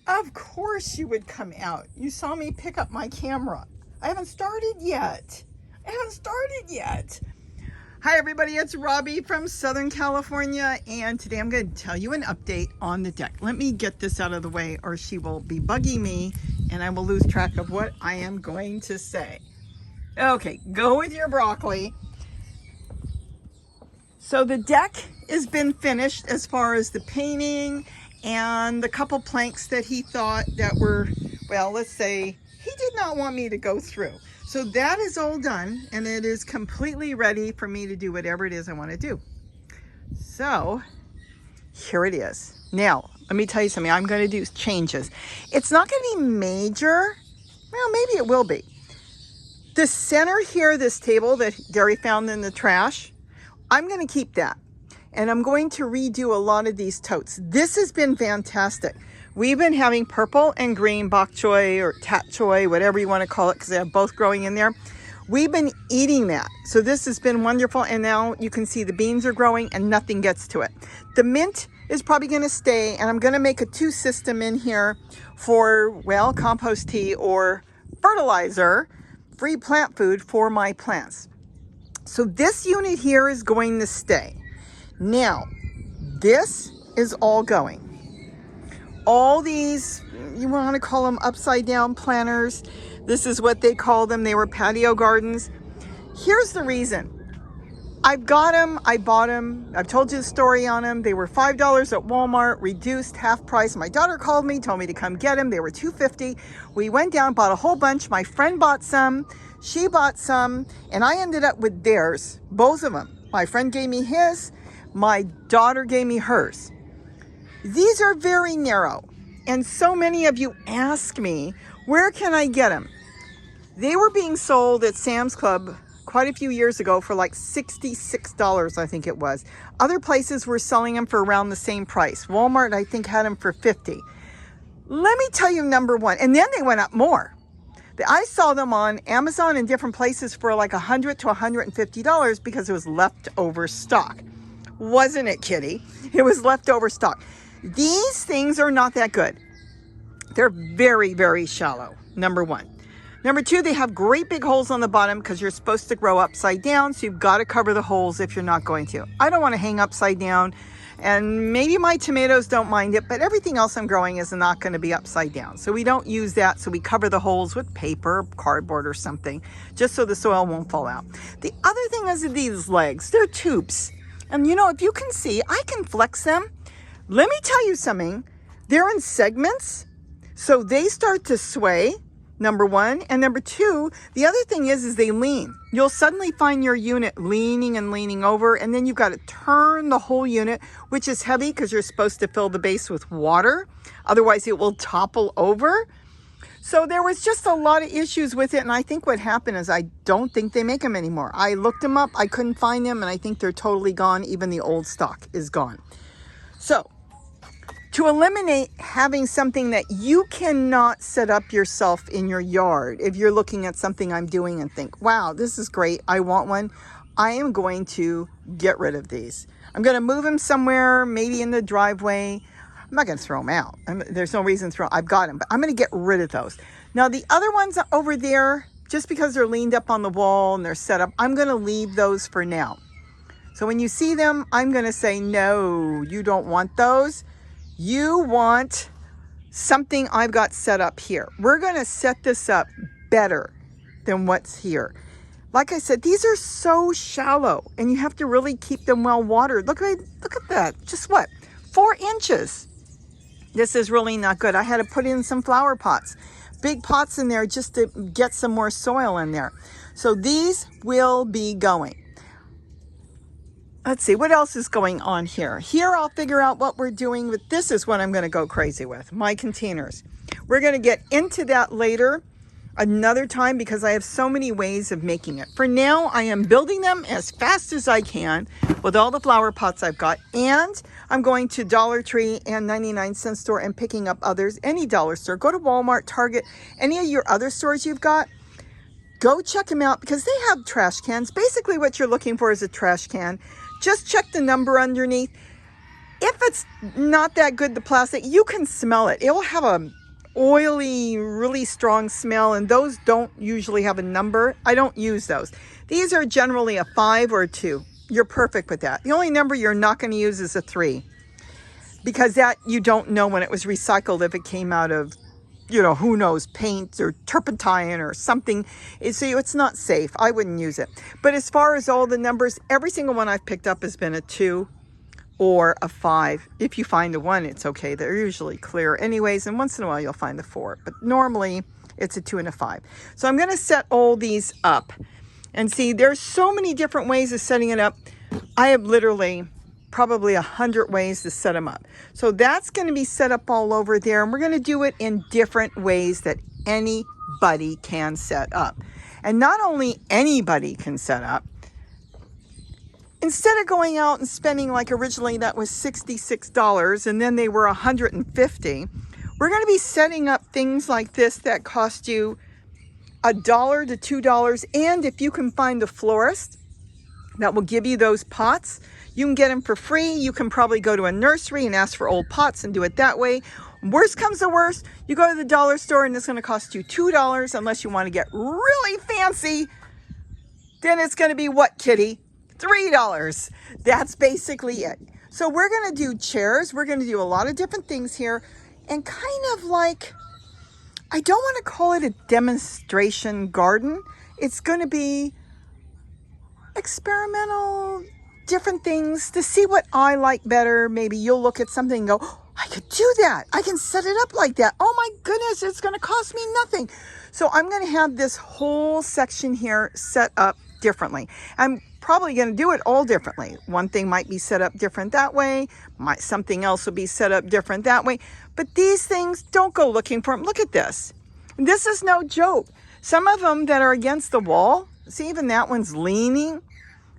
Of course you would come out. You saw me pick up my camera. I haven't started yet. Hi everybody, it's Robbie from Southern California, and today I'm going to tell you an update on the deck. Let me get this out of the way or she will be bugging me and I will lose track of what I am going to say. Okay, go with your broccoli. So the deck has been finished as far as the painting and the couple planks that he thought that were, well, let's say he did not want me to go through. So that is all done and it is completely ready for me to do whatever it is I want to do. So here it is. Now, let me tell you something. I'm going to do changes. It's not going to be major. Well, maybe it will be. The center here, this table that Derry found in the trash, I'm going to keep that. And I'm going to redo a lot of these totes. This has been fantastic. We've been having purple and green bok choy or tat choy, whatever you want to call it, because they have both growing in there. We've been eating that. So this has been wonderful. And now you can see the beans are growing and nothing gets to it. The mint is probably going to stay. And I'm going to make a 2 system in here for, well, compost tea or fertilizer, free plant food for my plants. So this unit here is going to stay. Now, this is all going. All these, you want to call them upside down planters. This is what they call them. They were patio gardens. Here's the reason. I've got them. I bought them. I've told you the story on them. They were $5 at Walmart, reduced half price. My daughter called me, told me to come get them. They were $2.50. We went down, bought a whole bunch. My friend bought some. She bought some. And I ended up with theirs, both of them. My friend gave me his. My daughter gave me hers. These are very narrow. And so many of you ask me, where can I get them? They were being sold at Sam's Club quite a few years ago for like $66, I think it was. Other places were selling them for around the same price. Walmart, I think, had them for $50. Let me tell you number one. And then they went up more. I saw them on Amazon and different places for like $100 to $150 because it was leftover stock. Wasn't it, Kitty? It was leftover stock. These things are not that good. They're very, very shallow, number one. Number two, they have great big holes on the bottom because you're supposed to grow upside down, so you've got to cover the holes if you're not going to. I don't want to hang upside down, and maybe my tomatoes don't mind it, but everything else I'm growing is not going to be upside down. So we don't use that, so we cover the holes with paper, cardboard, or something, just so the soil won't fall out. The other thing is these legs. They're tubes. And you know, if you can see, I can flex them. Let me tell you something. They're in segments, so they start to sway, number one. And number two, the other thing is they lean. You'll suddenly find your unit leaning and leaning over, and then you've got to turn the whole unit, which is heavy because you're supposed to fill the base with water. Otherwise, it will topple over. So there was just a lot of issues with it, and I think what happened is I don't think they make them anymore. I looked them up, I couldn't find them, and I think they're totally gone. Even the old stock is gone. So to eliminate having something that you cannot set up yourself in your yard, if you're looking at something I'm doing and think, wow, this is great, I want one, I am going to get rid of these. I'm going to move them somewhere, maybe in the driveway. I'm not going to throw them out. There's no reason to throw. I've got them, but I'm going to get rid of those. Now, the other ones over there, just because they're leaned up on the wall and they're set up, I'm going to leave those for now. So when you see them, I'm going to say, no, you don't want those. You want something I've got set up here. We're going to set this up better than what's here. Like I said, these are so shallow and you have to really keep them well watered. Look at that. Just what? 4 inches. This is really not good. I had to put in some flower pots, big pots in there just to get some more soil in there. So these will be going. Let's see, what else is going on here? Here I'll figure out what we're doing with. This is what I'm going to go crazy with, my containers. We're going to get into that later, another time, because I have so many ways of making it. For now, I am building them as fast as I can with all the flower pots I've got. And I'm going to Dollar Tree and 99-cent store and picking up others. Any dollar store. Go to Walmart, Target, any of your other stores you've got. Go check them out because they have trash cans. Basically what you're looking for is a trash can. Just check the number underneath. If it's not that good, the plastic, you can smell it. It will have a oily, really strong smell, and those don't usually have a number. I don't use those. These are generally a 5 or a 2. You're perfect with that. The only number you're not going to use is a 3, because that you don't know when it was recycled, if it came out of, you know, who knows, paint or turpentine or something. So it's not safe. I wouldn't use it. But as far as all the numbers, every single one I've picked up has been a 2 or a 5. If you find a 1, it's okay. They're usually clear anyways, and once in a while you'll find the 4. But normally it's a 2 and a 5. So I'm going to set all these up. And see, there's so many different ways of setting it up. I have literally probably 100 ways to set them up. So that's going to be set up all over there, and we're going to do it in different ways that anybody can set up. And not only anybody can set up, instead of going out and spending, like originally that was $66 and then they were $150, we're going to be setting up things like this that cost you $1 to $2. And if you can find a florist that will give you those pots, you can get them for free. You can probably go to a nursery and ask for old pots and do it that way. Worst comes to worst, you go to the dollar store and it's going to cost you $2, unless you want to get really fancy. Then it's going to be what, kitty? $3. That's basically it. So we're going to do chairs. We're going to do a lot of different things here, and kind of like, I don't want to call it a demonstration garden. It's going to be experimental, different things to see what I like better. Maybe you'll look at something and go, oh, I could do that. I can set it up like that. Oh my goodness, it's going to cost me nothing. So I'm going to have this whole section here set up differently. I'm probably going to do it all differently. One thing might be set up different that way. Something else will be set up different that way. But these things, don't go looking for them. Look at this. This is no joke. Some of them that are against the wall, see, even that one's leaning.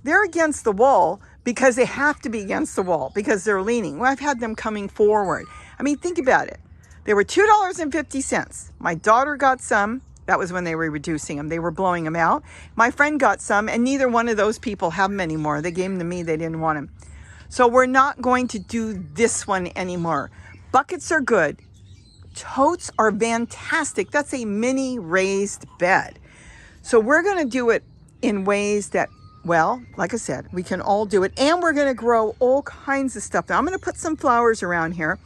They're against the wall because they have to be against the wall because they're leaning. Well, I've had them coming forward. I mean, think about it. They were $2.50. My daughter got some. That was when they were reducing them. They were blowing them out. My friend got some, and neither one of those people have them anymore. They gave them to me. They didn't want them. So we're not going to do this one anymore. Buckets are good. Totes are fantastic. That's a mini raised bed. So we're going to do it in ways that, well, like I said, we can all do it. And we're going to grow all kinds of stuff. Now, I'm going to put some flowers around here.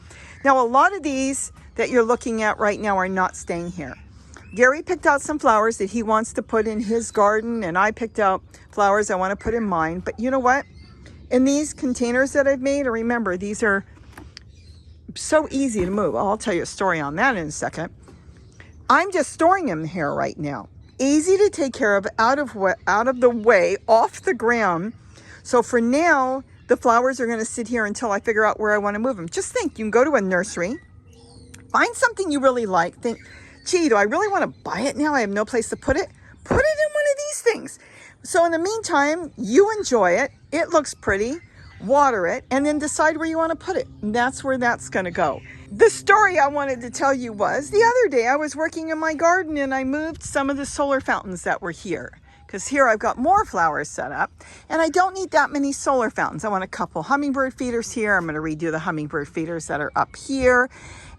Now, a lot of these that you're looking at right now are not staying here. Gary picked out some flowers that he wants to put in his garden, and I picked out flowers I want to put in mine. But you know what? In these containers that I've made, remember, these are so easy to move. I'll tell you a story on that in a second. I'm just storing them here right now. Easy to take care of, out of the way, off the ground. So for now, the flowers are going to sit here until I figure out where I want to move them. Just think, you can go to a nursery, find something you really like, think, gee, do I really want to buy it now? I have no place to put it. Put it in one of these things. So in the meantime, you enjoy it. It looks pretty. Water it, and then decide where you want to put it. And that's where that's going to go. The story I wanted to tell you was, the other day I was working in my garden and I moved some of the solar fountains that were here. Because here I've got more flowers set up, and I don't need that many solar fountains. I want a couple hummingbird feeders here. I'm going to redo the hummingbird feeders that are up here.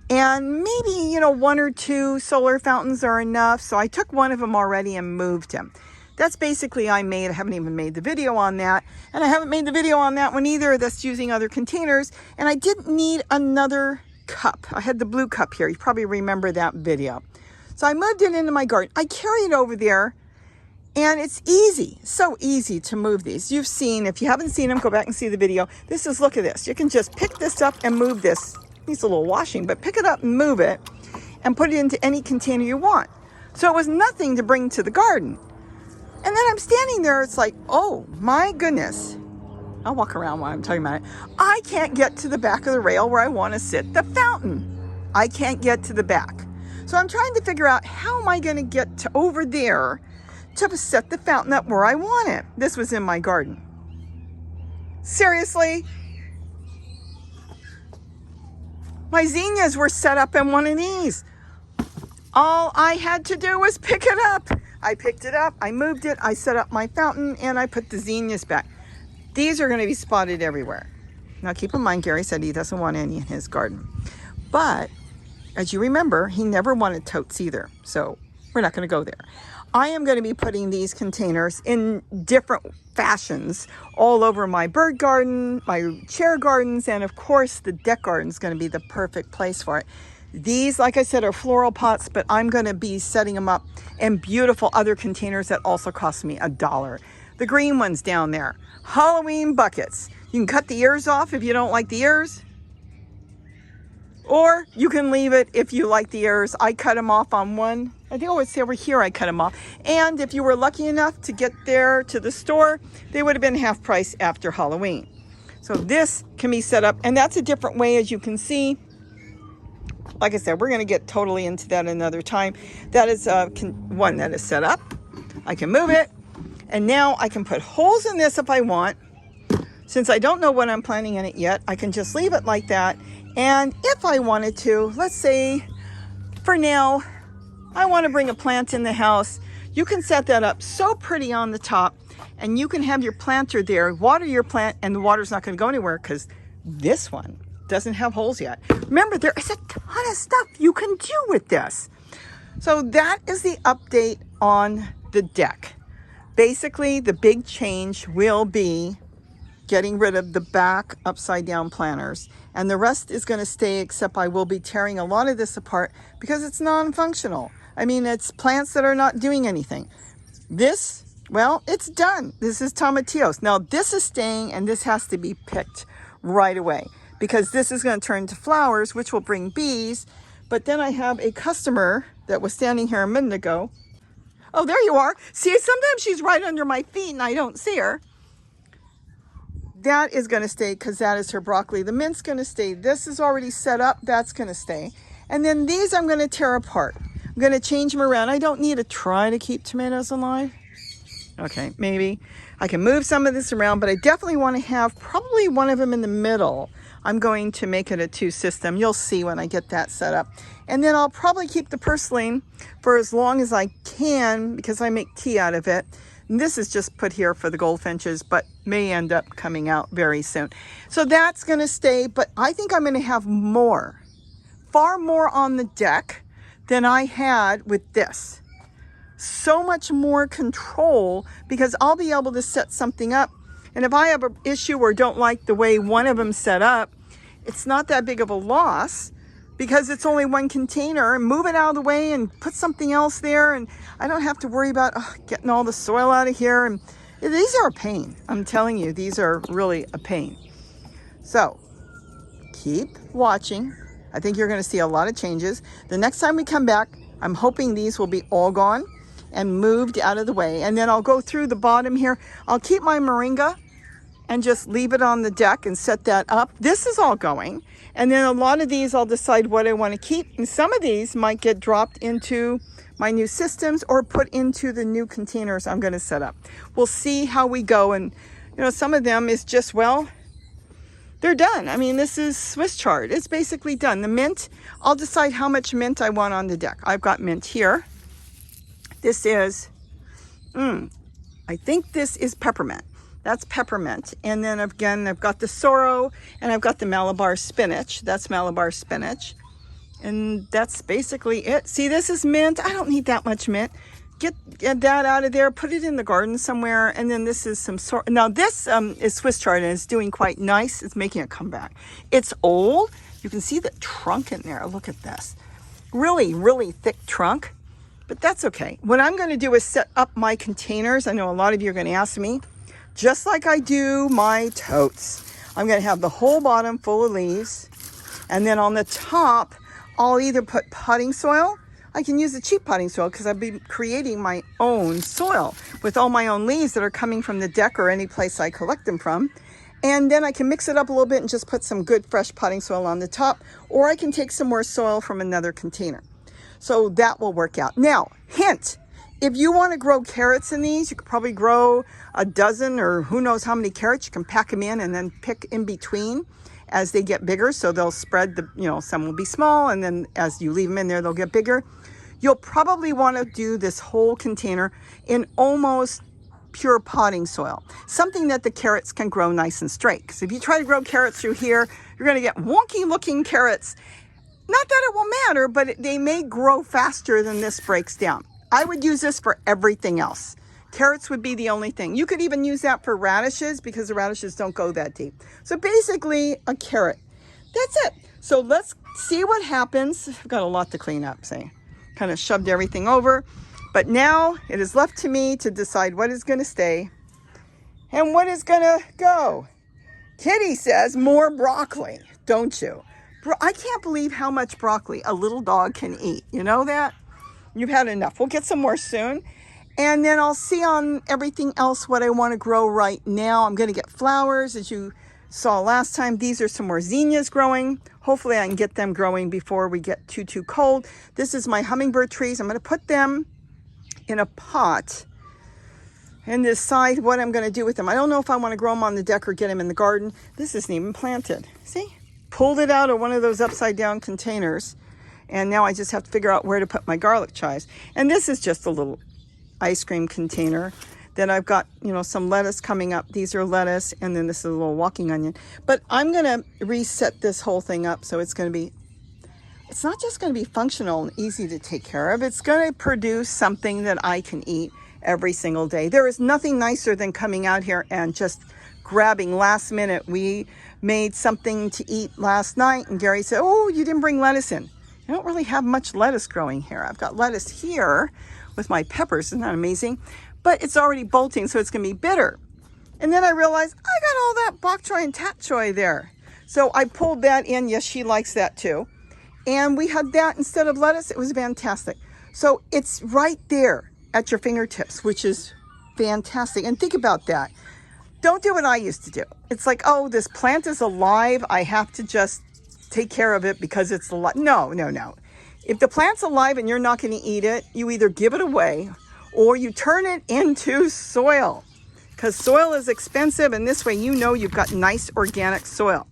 And maybe, you know, 1 or 2 solar fountains are enough. So I took one of them already and moved him. That's basically I haven't even made the video on that. And I haven't made the video on that one either. That's using other containers. And I didn't need another cup. I had the blue cup here. You probably remember that video. So I moved it into my garden. I carry it over there, and it's easy. So easy to move these. You've seen, if you haven't seen them, go back and see the video. This is, look at this. You can just pick this up and move this. Needs a little washing, but pick it up and move it and put it into any container you want. So it was nothing to bring to the garden. And then I'm standing there, it's like, oh my goodness. I'll walk around while I'm talking about it. I can't get to the back of the rail where I want to sit the fountain. I can't get to the back. So I'm trying to figure out, how am I going to get to over there to set the fountain up where I want it? This was in my garden. Seriously? My zinnias were set up in one of these. All I had to do was pick it up. I picked it up, I moved it, I set up my fountain, and I put the zinnias back. These are going to be spotted everywhere. Now keep in mind, Gary said he doesn't want any in his garden. But as you remember, he never wanted totes either. So we're not going to go there. I am going to be putting these containers in different fashions all over my bird garden, my chair gardens, and of course the deck garden is going to be the perfect place for it. These, like I said, are floral pots, but I'm going to be setting them up in beautiful other containers that also cost me $1. The green ones down there, Halloween buckets. You can cut the ears off if you don't like the ears, or you can leave it if you like the ears. I cut them off on one. I think I would say over here I cut them off. And if you were lucky enough to get there to the store, they would have been half price after Halloween. So this can be set up, and that's a different way, as you can see. Like I said, we're going to get totally into that another time. That is one that is set up. I can move it, and now I can put holes in this if I want. Since I don't know what I'm planting in it yet, I can just leave it like that. And if I wanted to, let's say for now, I want to bring a plant in the house, you can set that up so pretty on the top, and you can have your planter there, water your plant, and the water's not going to go anywhere because this one doesn't have holes yet. Remember, there is a ton of stuff you can do with this. So that is the update on the deck. Basically, the big change will be getting rid of the back upside down planters, and the rest is going to stay, except I will be tearing a lot of this apart because it's non-functional. I mean, it's plants that are not doing anything. This, well, it's done. This is Tomatillos. Now this is staying, and this has to be picked right away because this is going to turn to flowers, which will bring bees. But then I have a customer that was standing here a minute ago. Oh, there you are. See, sometimes she's right under my feet and I don't see her. That is going to stay because that is her broccoli. The mint's going to stay. This is already set up. That's going to stay. And then these I'm going to tear apart. I'm going to change them around. I don't need to try to keep tomatoes alive. Okay, maybe. I can move some of this around, but I definitely want to have probably one of them in the middle. I'm going to make it a 2 system. You'll see when I get that set up. And then I'll probably keep the purslane for as long as I can because I make tea out of it. And this is just put here for the goldfinches, but may end up coming out very soon. So that's going to stay, but I think I'm going to have more, far more on the deck than I had with this. So much more control because I'll be able to set something up. And if I have an issue or don't like the way one of them set up, it's not that big of a loss because it's only one container, and move it out of the way and put something else there. And I don't have to worry about getting all the soil out of here. And these are a pain. I'm telling you, these are really a pain. So keep watching. I think you're going to see a lot of changes. The next time we come back, I'm hoping these will be all gone and moved out of the way. And then I'll go through the bottom here. I'll keep my moringa and just leave it on the deck and set that up. This is all going. And then a lot of these I'll decide what I want to keep. And some of these might get dropped into my new systems or put into the new containers I'm going to set up. We'll see how we go. And you know, some of them is just, well, they're done. I mean, this is Swiss chard. It's basically done. The mint, I'll decide how much mint I want on the deck. I've got mint here. This is, I think this is peppermint. That's peppermint. And then again, I've got the sorrel and I've got the Malabar spinach. That's Malabar spinach. And that's basically it. See, this is mint. I don't need that much mint. Get that out of there, put it in the garden somewhere. And then this is some sorrel. Now this is Swiss chard and it's doing quite nice. It's making a comeback. It's old. You can see the trunk in there. Look at this. Really, really thick trunk. But that's okay. What I'm going to do is set up my containers. I know a lot of you are going to ask me. Just like I do my totes. I'm going to have the whole bottom full of leaves. And then on the top, I'll either put potting soil. I can use the cheap potting soil because I've been creating my own soil with all my own leaves that are coming from the deck or any place I collect them from. And then I can mix it up a little bit and just put some good fresh potting soil on the top. Or I can take some more soil from another container. So that will work out. Now, hint. If you want to grow carrots in these, you could probably grow a dozen or who knows how many carrots. You can pack them in and then pick in between as they get bigger. So they'll spread, some will be small, and then as you leave them in there, they'll get bigger. You'll probably want to do this whole container in almost pure potting soil. Something that the carrots can grow nice and straight. Because if you try to grow carrots through here, you're going to get wonky looking carrots. Not that it will matter, but they may grow faster than this breaks down. I would use this for everything else. Carrots would be the only thing. You could even use that for radishes because the radishes don't go that deep. So basically a carrot. That's it. So let's see what happens. I've got a lot to clean up, say. Kind of shoved everything over. But now it is left to me to decide what is going to stay and what is going to go. Kitty says more broccoli, don't you? I can't believe how much broccoli a little dog can eat. You know that? You've had enough. We'll get some more soon. And then I'll see on everything else what I want to grow right now. I'm going to get flowers. As you saw last time, these are some more zinnias growing. Hopefully I can get them growing before we get too cold. This is my hummingbird trees. I'm going to put them in a pot and decide what I'm going to do with them. I don't know if I want to grow them on the deck or get them in the garden. This isn't even planted. See? Pulled it out of one of those upside down containers. And now I just have to figure out where to put my garlic chives. And this is just a little ice cream container. Then I've got, you know, some lettuce coming up. These are lettuce, and then this is a little walking onion. But I'm going to reset this whole thing up so it's going to be, it's not just going to be functional and easy to take care of. It's going to produce something that I can eat every single day. There is nothing nicer than coming out here and just grabbing last minute. We made something to eat last night, and Gary said, oh, you didn't bring lettuce in. I don't really have much lettuce growing here. I've got lettuce here with my peppers. Isn't that amazing? But it's already bolting, so it's going to be bitter. And then I realized I got all that bok choy and tat choy there. So I pulled that in. Yes, she likes that too. And we had that instead of lettuce. It was fantastic. So it's right there at your fingertips, which is fantastic. And think about that. Don't do what I used to do. It's like, oh, this plant is alive. I have to just take care of it because it's alive. No. If the plant's alive and you're not going to eat it, you either give it away or you turn it into soil, because soil is expensive, and this way you know you've got nice organic soil.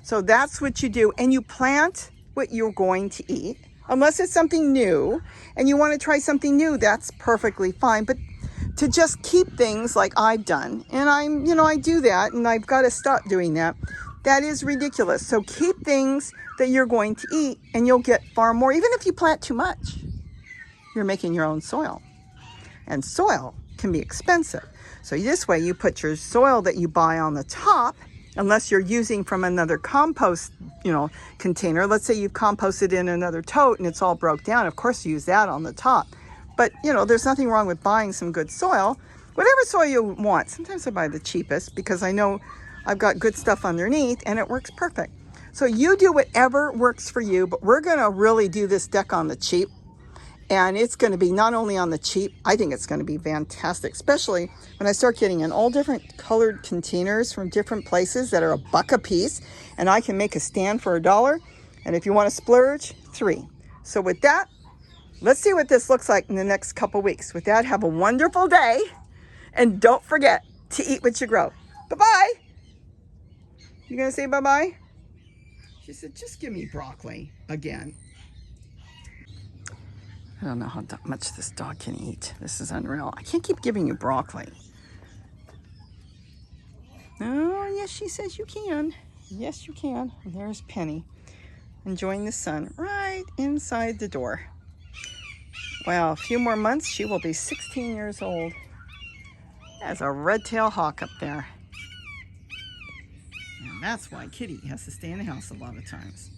So that's what you do, and you plant what you're going to eat, unless it's something new and you want to try something new. That's perfectly fine. But to just keep things like I've done, and I do that, and I've got to stop doing that. That is ridiculous. So keep things that you're going to eat, and you'll get far more. Even if you plant too much, you're making your own soil, and soil can be expensive. So this way you put your soil that you buy on the top, unless you're using from another compost, container. Let's say you've composted in another tote and it's all broke down. Of course, use that on the top. But, there's nothing wrong with buying some good soil, whatever soil you want. Sometimes I buy the cheapest because I know I've got good stuff underneath and it works perfect. So you do whatever works for you, but we're going to really do this deck on the cheap. And it's going to be not only on the cheap, I think it's going to be fantastic, especially when I start getting in all different colored containers from different places that are $1 a piece. And I can make a stand for $1. And if you want to splurge, $3. So with that, let's see what this looks like in the next couple weeks. With that, have a wonderful day. And don't forget to eat what you grow. Bye-bye. You going to say bye-bye? She said, just give me broccoli again. I don't know how much this dog can eat. This is unreal. I can't keep giving you broccoli. Oh, yes, she says you can. Yes, you can. And there's Penny enjoying the sun right inside the door. Wow, a few more months, she will be 16 years old. There's a red-tailed hawk up there. And that's why Kitty has to stay in the house a lot of times.